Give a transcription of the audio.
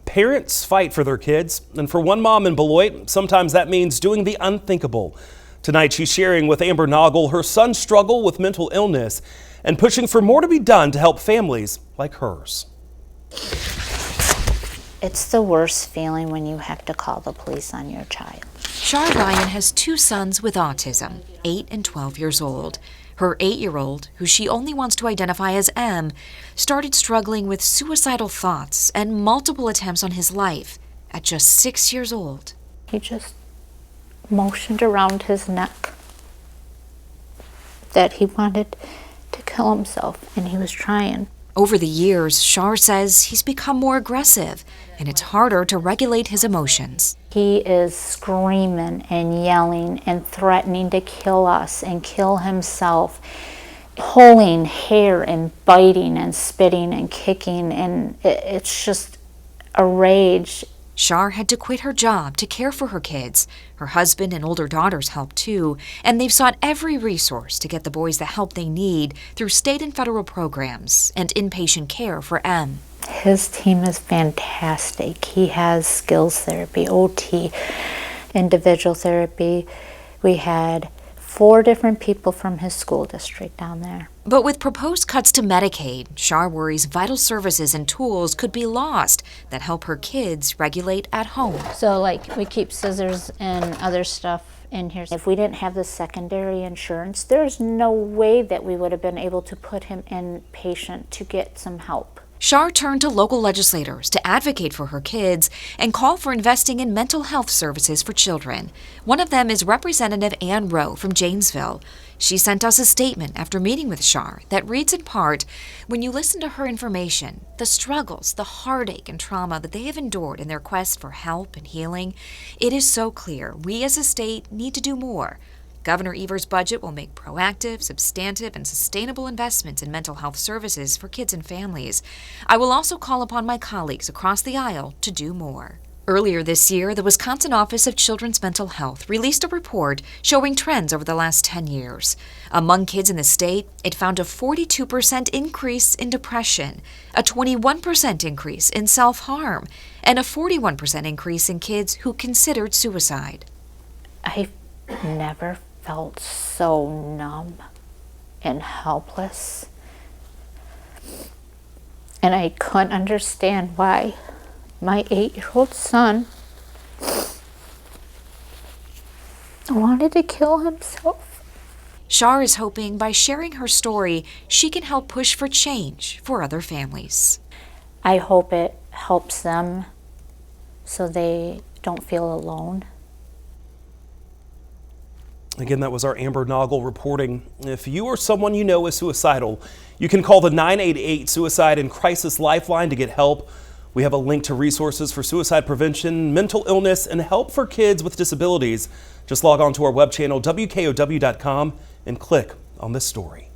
Parents fight for their kids, and for one mom in Beloit, sometimes that means doing the unthinkable. Tonight, she's sharing with Amber Noggle her son's struggle with mental illness and pushing for more to be done to help families like hers. It's the worst feeling when you have to call the police on your child. Shar Ryan has two sons with autism, 8 and 12 years old. Her 8-year-old, who she only wants to identify as M, started struggling with suicidal thoughts and multiple attempts on his life at just 6 years old. He just motioned around his neck that he wanted to kill himself, and he was trying. Over the years, Shar says he's become more aggressive, and it's harder to regulate his emotions. He is screaming and yelling and threatening to kill us and kill himself, pulling hair and biting and spitting and kicking, and it's just a rage. Shar had to quit her job to care for her kids. Her husband and older daughters help too, and they've sought every resource to get the boys the help they need through state and federal programs and inpatient care for M. His team is fantastic. He has skills therapy, OT, individual therapy. We had 4 different people from his school district down there. But with proposed cuts to Medicaid, Shar worries vital services and tools could be lost that help her kids regulate at home. So like we keep scissors and other stuff in here. If we didn't have the secondary insurance, there's no way that we would have been able to put him inpatient to get some help. Shar turned to local legislators to advocate for her kids and call for investing in mental health services for children. One of them is Representative Ann Rowe from Janesville. She sent us a statement after meeting with Shar that reads in part, "When you listen to her information, the struggles, the heartache and trauma that they have endured in their quest for help and healing, it is so clear we as a state need to do more. Governor Evers' budget will make proactive, substantive, and sustainable investments in mental health services for kids and families. I will also call upon my colleagues across the aisle to do more." Earlier this year, the Wisconsin Office of Children's Mental Health released a report showing trends over the last 10 years. Among kids in the state, it found a 42% increase in depression, a 21% increase in self-harm, and a 41% increase in kids who considered suicide. I've never felt so numb and helpless, and I couldn't understand why my 8-year-old son wanted to kill himself. Shar is hoping by sharing her story, she can help push for change for other families. I hope it helps them so they don't feel alone. Again, that was our Amber Noggle reporting. If you or someone you know is suicidal, you can call the 988 Suicide and Crisis Lifeline to get help. We have a link to resources for suicide prevention, mental illness, and help for kids with disabilities. Just log on to our web channel, WKOW.com, and click on this story.